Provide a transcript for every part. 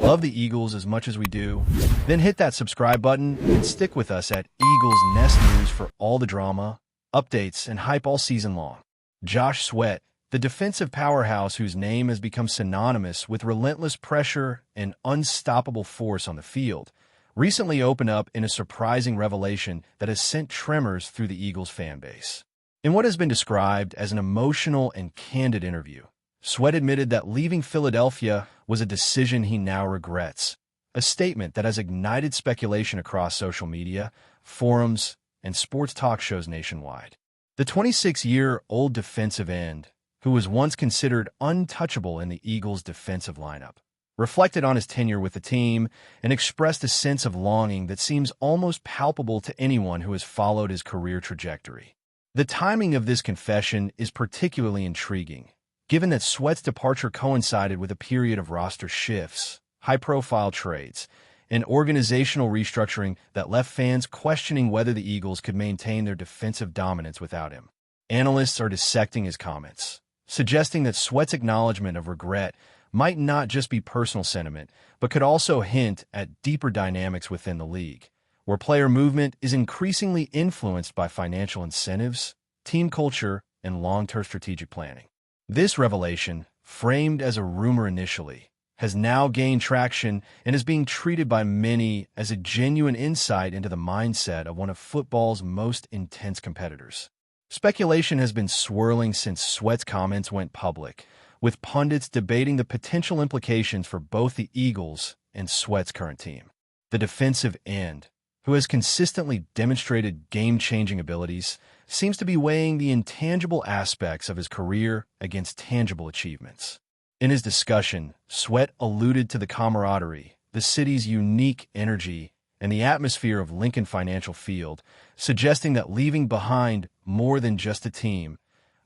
Love the Eagles as much as we do? Then hit that subscribe button and stick with us at Eagles Nest News for all the drama, updates, and hype all season long. Josh Sweat, the defensive powerhouse whose name has become synonymous with relentless pressure and unstoppable force on the field, recently opened up in a surprising revelation that has sent tremors through the Eagles fan base. In what has been described as an emotional and candid interview, Sweat admitted that leaving Philadelphia was a decision he now regrets, a statement that has ignited speculation across social media, forums, and sports talk shows nationwide. The 26-year-old defensive end, who was once considered untouchable in the Eagles' defensive lineup, reflected on his tenure with the team and expressed a sense of longing that seems almost palpable to anyone who has followed his career trajectory. The timing of this confession is particularly intriguing, given that Sweat's departure coincided with a period of roster shifts, high-profile trades, and organizational restructuring that left fans questioning whether the Eagles could maintain their defensive dominance without him. Analysts are dissecting his comments, suggesting that Sweat's acknowledgement of regret might not just be personal sentiment, but could also hint at deeper dynamics within the league, where player movement is increasingly influenced by financial incentives, team culture, and long-term strategic planning. This revelation, framed as a rumor initially, has now gained traction and is being treated by many as a genuine insight into the mindset of one of football's most intense competitors. Speculation has been swirling since Sweat's comments went public, with pundits debating the potential implications for both the Eagles and Sweat's current team. The defensive end, who has consistently demonstrated game-changing abilities, seems to be weighing the intangible aspects of his career against tangible achievements. In his discussion, Sweat alluded to the camaraderie, the city's unique energy, and the atmosphere of Lincoln Financial Field, suggesting that leaving behind more than just a team,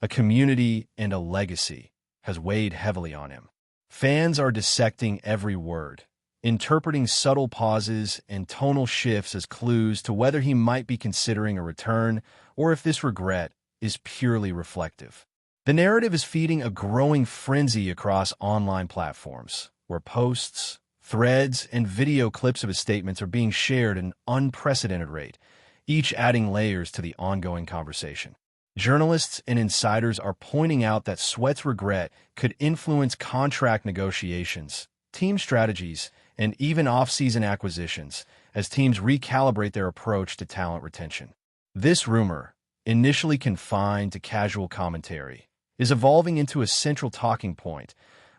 a community, and a legacy has weighed heavily on him. Fans are dissecting every word, interpreting subtle pauses and tonal shifts as clues to whether he might be considering a return or if this regret is purely reflective. The narrative is feeding a growing frenzy across online platforms, where posts, threads, and video clips of his statements are being shared at an unprecedented rate, each adding layers to the ongoing conversation. Journalists and insiders are pointing out that Sweat's regret could influence contract negotiations, team strategies, and even off-season acquisitions as teams recalibrate their approach to talent retention. This rumor, initially confined to casual commentary, is evolving into a central talking point,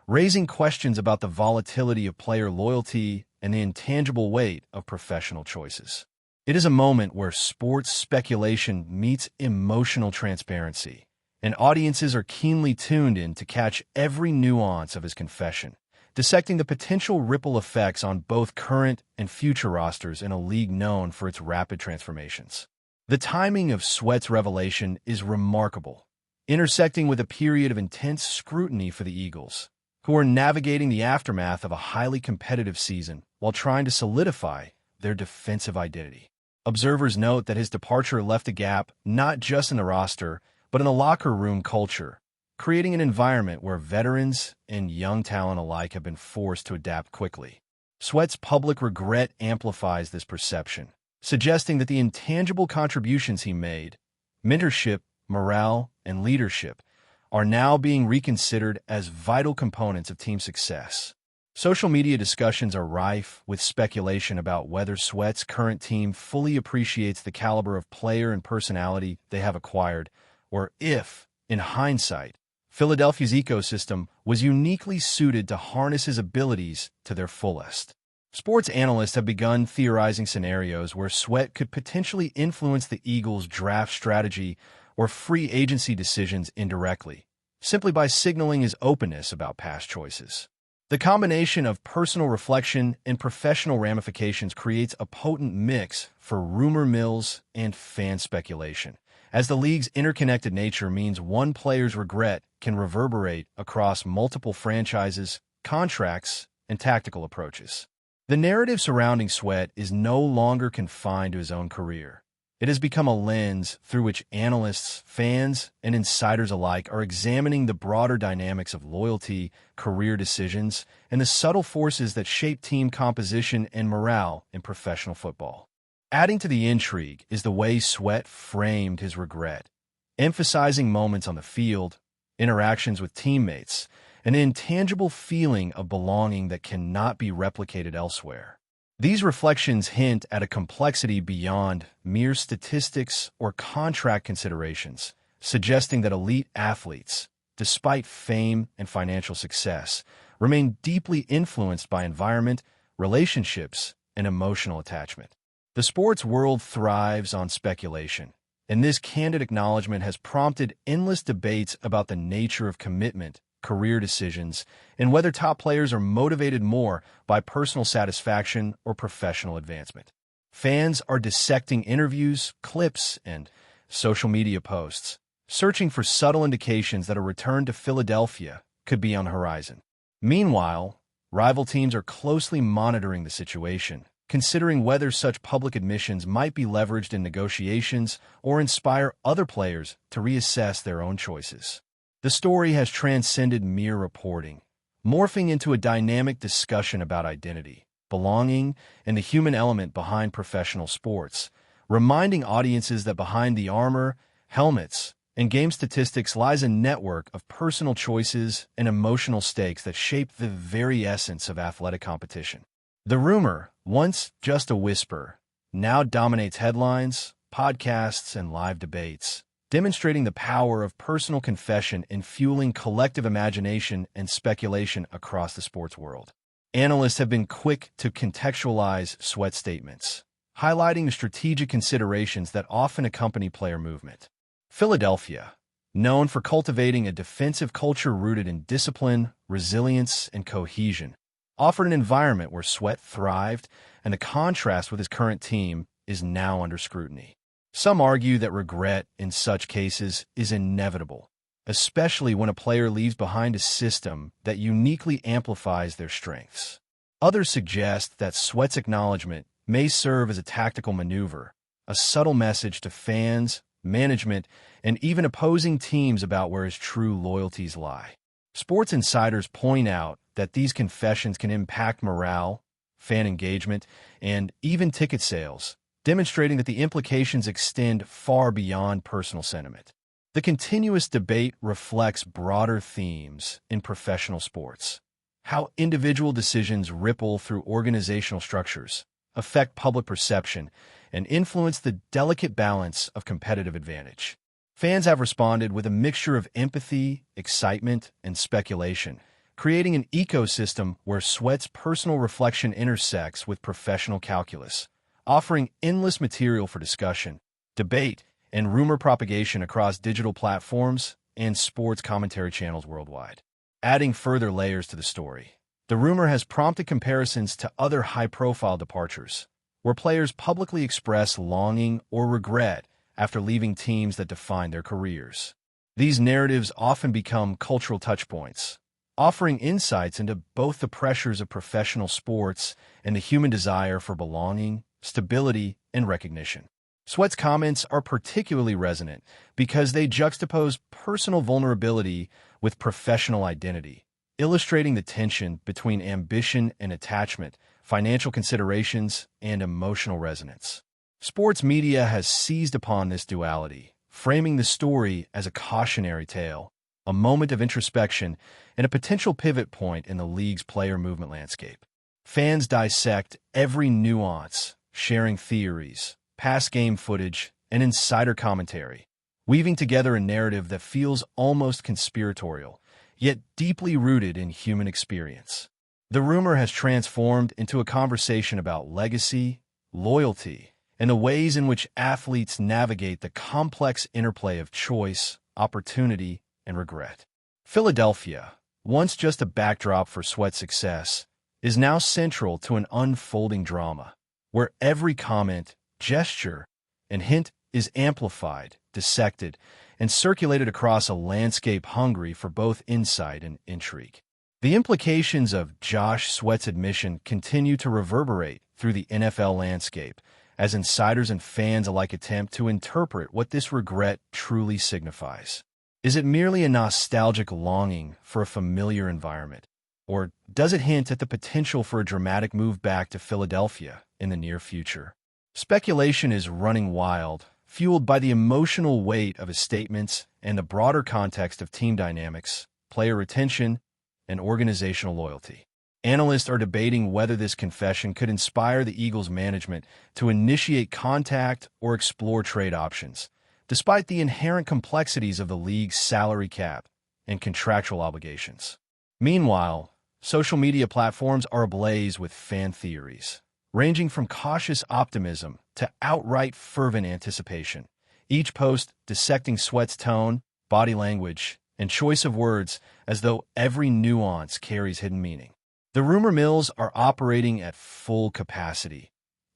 raising questions about the volatility of player loyalty and the intangible weight of professional choices. It is a moment where sports speculation meets emotional transparency, and audiences are keenly tuned in to catch every nuance of his confession, dissecting the potential ripple effects on both current and future rosters in a league known for its rapid transformations. The timing of Sweat's revelation is remarkable, intersecting with a period of intense scrutiny for the Eagles, who are navigating the aftermath of a highly competitive season while trying to solidify their defensive identity. Observers note that his departure left a gap not just in the roster, but in the locker room culture, creating an environment where veterans and young talent alike have been forced to adapt quickly. Sweat's public regret amplifies this perception, suggesting that the intangible contributions he made, mentorship, morale, and leadership, are now being reconsidered as vital components of team success. Social media discussions are rife with speculation about whether Sweat's current team fully appreciates the caliber of player and personality they have acquired, or if, in hindsight, Philadelphia's ecosystem was uniquely suited to harness his abilities to their fullest. Sports analysts have begun theorizing scenarios where Sweat could potentially influence the Eagles' draft strategy or free agency decisions indirectly, simply by signaling his openness about past choices. The combination of personal reflection and professional ramifications creates a potent mix for rumor mills and fan speculation, as the league's interconnected nature means one player's regret can reverberate across multiple franchises, contracts, and tactical approaches. The narrative surrounding Sweat is no longer confined to his own career. It It has become a lens through which analysts, fans, and insiders alike are examining the broader dynamics of loyalty, career decisions, and the subtle forces that shape team composition and morale in professional football. Adding to the intrigue is the way Sweat framed his regret, emphasizing moments on the field, interactions with teammates, an intangible feeling of belonging that cannot be replicated elsewhere. These reflections hint at a complexity beyond mere statistics or contract considerations, suggesting that elite athletes, despite fame and financial success, remain deeply influenced by environment, relationships, and emotional attachment. The sports world thrives on speculation, and this candid acknowledgement has prompted endless debates about the nature of commitment, career decisions, and whether top players are motivated more by personal satisfaction or professional advancement. Fans are dissecting interviews, clips, and social media posts, searching for subtle indications that a return to Philadelphia could be on the horizon. Meanwhile, rival teams are closely monitoring the situation, considering whether such public admissions might be leveraged in negotiations or inspire other players to reassess their own choices. The story has transcended mere reporting, morphing into a dynamic discussion about identity, belonging, and the human element behind professional sports, reminding audiences that behind the armor, helmets, and game statistics lies a network of personal choices and emotional stakes that shape the very essence of athletic competition. The rumor, once just a whisper, now dominates headlines, podcasts, and live debates, demonstrating the power of personal confession in fueling collective imagination and speculation across the sports world. Analysts have been quick to contextualize Sweat's statements, highlighting the strategic considerations that often accompany player movement. Philadelphia, known for cultivating a defensive culture rooted in discipline, resilience, and cohesion, offered an environment where Sweat thrived, and the contrast with his current team is now under scrutiny. Some argue that regret in such cases is inevitable, especially when a player leaves behind a system that uniquely amplifies their strengths. Others suggest that Sweat's acknowledgement may serve as a tactical maneuver, a subtle message to fans, management, and even opposing teams about where his true loyalties lie. Sports insiders point out that these confessions can impact morale, fan engagement, and even ticket sales, demonstrating that the implications extend far beyond personal sentiment. The continuous debate reflects broader themes in professional sports: how individual decisions ripple through organizational structures, affect public perception, and influence the delicate balance of competitive advantage. Fans have responded with a mixture of empathy, excitement, and speculation, creating an ecosystem where Sweat's personal reflection intersects with professional calculus, offering endless material for discussion, debate, and rumor propagation across digital platforms and sports commentary channels worldwide. Adding further layers to the story, the rumor has prompted comparisons to other high-profile departures, where players publicly express longing or regret after leaving teams that define their careers. These narratives often become cultural touchpoints, offering insights into both the pressures of professional sports and the human desire for belonging, stability, and recognition. Sweat's comments are particularly resonant because they juxtapose personal vulnerability with professional identity, illustrating the tension between ambition and attachment, financial considerations, and emotional resonance. Sports media has seized upon this duality, framing the story as a cautionary tale, a moment of introspection, and a potential pivot point in the league's player movement landscape. Fans dissect every nuance, sharing theories, past game footage, and insider commentary, weaving together a narrative that feels almost conspiratorial, yet deeply rooted in human experience. The rumor has transformed into a conversation about legacy, loyalty, and the ways in which athletes navigate the complex interplay of choice, opportunity, and regret. Philadelphia, once just a backdrop for Sweat's success, is now central to an unfolding drama, where every comment, gesture, and hint is amplified, dissected, and circulated across a landscape hungry for both insight and intrigue. The implications of Josh Sweat's admission continue to reverberate through the NFL landscape as insiders and fans alike attempt to interpret what this regret truly signifies. Is it merely a nostalgic longing for a familiar environment? Or does it hint at the potential for a dramatic move back to Philadelphia in the near future? Speculation is running wild, fueled by the emotional weight of his statements and the broader context of team dynamics, player retention, and organizational loyalty. Analysts are debating whether this confession could inspire the Eagles' management to initiate contact or explore trade options, despite the inherent complexities of the league's salary cap and contractual obligations. Meanwhile, social media platforms are ablaze with fan theories, ranging from cautious optimism to outright fervent anticipation, each post dissecting Sweat's tone, body language, and choice of words as though every nuance carries hidden meaning. The rumor mills are operating at full capacity,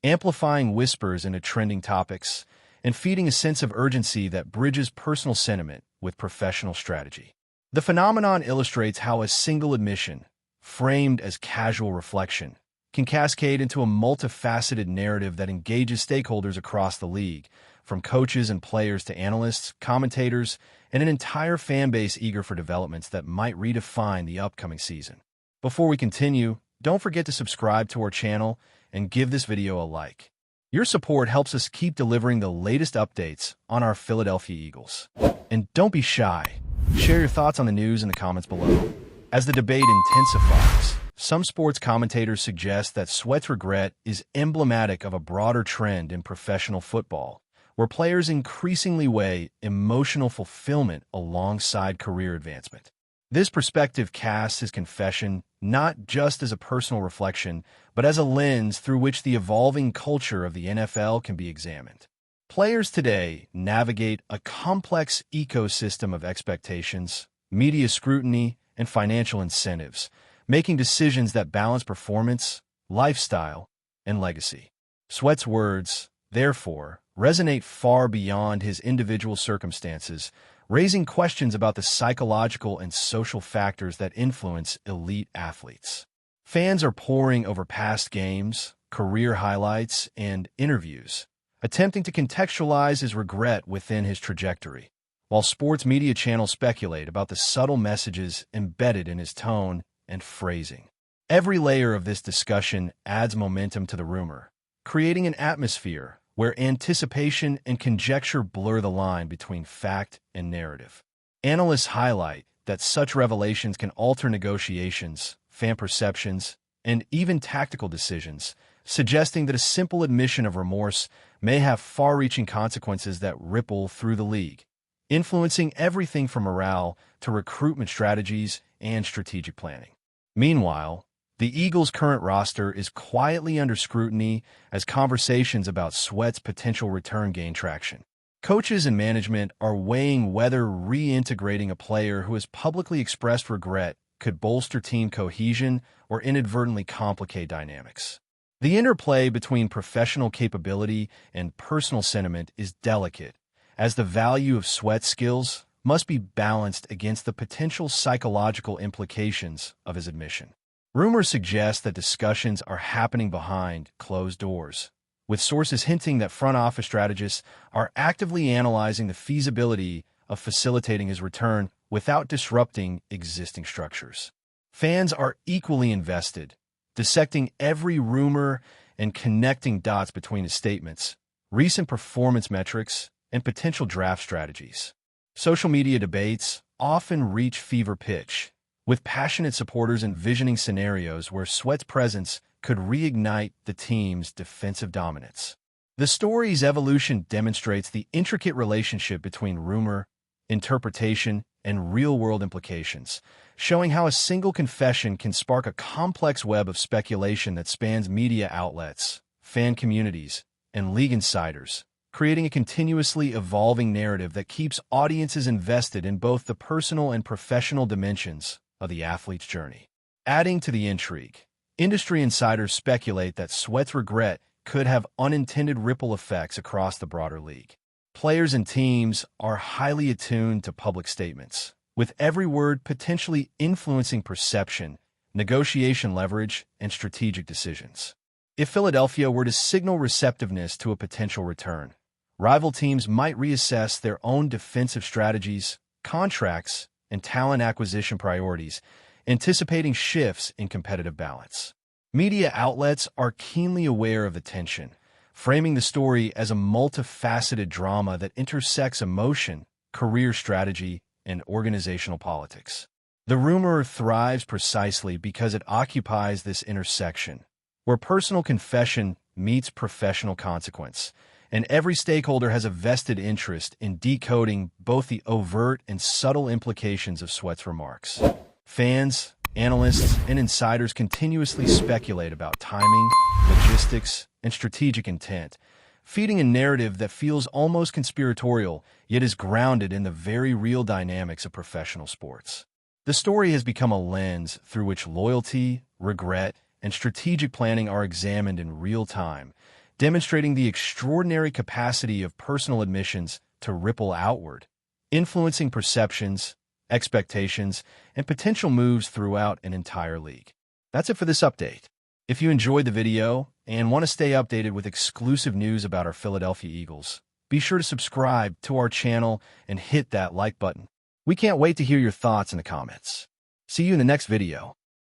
amplifying whispers into trending topics and feeding a sense of urgency that bridges personal sentiment with professional strategy. The phenomenon illustrates how a single admission, framed as casual reflection, can cascade into a multifaceted narrative that engages stakeholders across the league, from coaches and players to analysts, commentators, and an entire fan base eager for developments that might redefine the upcoming season. Before we continue, don't forget to subscribe to our channel and give this video a like. Your support helps us keep delivering the latest updates on our Philadelphia Eagles. And don't be shy. Share your thoughts on the news in the comments below. As the debate intensifies, some sports commentators suggest that Sweat's regret is emblematic of a broader trend in professional football, where players increasingly weigh emotional fulfillment alongside career advancement. This perspective casts his confession not just as a personal reflection, but as a lens through which the evolving culture of the NFL can be examined. Players today navigate a complex ecosystem of expectations, media scrutiny, and financial incentives, making decisions that balance performance, lifestyle, and legacy. Sweat's words, therefore, resonate far beyond his individual circumstances, raising questions about the psychological and social factors that influence elite athletes. Fans are poring over past games, career highlights, and interviews, attempting to contextualize his regret within his trajectory, while sports media channels speculate about the subtle messages embedded in his tone and phrasing. Every layer of this discussion adds momentum to the rumor, creating an atmosphere where anticipation and conjecture blur the line between fact and narrative. Analysts highlight that such revelations can alter negotiations, fan perceptions, and even tactical decisions, suggesting that a simple admission of remorse may have far-reaching consequences that ripple through the league, influencing everything from morale to recruitment strategies and strategic planning. Meanwhile, the Eagles' current roster is quietly under scrutiny as conversations about Sweat's potential return gain traction. Coaches and management are weighing whether reintegrating a player who has publicly expressed regret could bolster team cohesion or inadvertently complicate dynamics. The interplay between professional capability and personal sentiment is delicate, as the value of Sweat's skills must be balanced against the potential psychological implications of his admission. Rumors suggest that discussions are happening behind closed doors, with sources hinting that front office strategists are actively analyzing the feasibility of facilitating his return without disrupting existing structures. Fans are equally invested, dissecting every rumor and connecting dots between his statements, recent performance metrics, and potential draft strategies. Social media debates often reach fever pitch, with passionate supporters envisioning scenarios where Sweat's presence could reignite the team's defensive dominance. The story's evolution demonstrates the intricate relationship between rumor, interpretation, and real-world implications, showing how a single confession can spark a complex web of speculation that spans media outlets, fan communities, and league insiders, creating a continuously evolving narrative that keeps audiences invested in both the personal and professional dimensions of the athlete's journey. Adding to the intrigue, industry insiders speculate that Sweat's regret could have unintended ripple effects across the broader league. Players and teams are highly attuned to public statements, with every word potentially influencing perception, negotiation leverage, and strategic decisions. If Philadelphia were to signal receptiveness to a potential return, rival teams might reassess their own defensive strategies, contracts, and talent acquisition priorities, anticipating shifts in competitive balance. Media outlets are keenly aware of the tension, framing the story as a multifaceted drama that intersects emotion, career strategy, and organizational politics. The rumor thrives precisely because it occupies this intersection, where personal confession meets professional consequence, and every stakeholder has a vested interest in decoding both the overt and subtle implications of Sweat's remarks. Fans, analysts, and insiders continuously speculate about timing, logistics, and strategic intent, feeding a narrative that feels almost conspiratorial, yet is grounded in the very real dynamics of professional sports. The story has become a lens through which loyalty, regret, and strategic planning are examined in real time, demonstrating the extraordinary capacity of personal admissions to ripple outward, influencing perceptions, expectations, and potential moves throughout an entire league. That's it for this update. If you enjoyed the video and want to stay updated with exclusive news about our Philadelphia Eagles, be sure to subscribe to our channel and hit that like button. We can't wait to hear your thoughts in the comments. See you in the next video.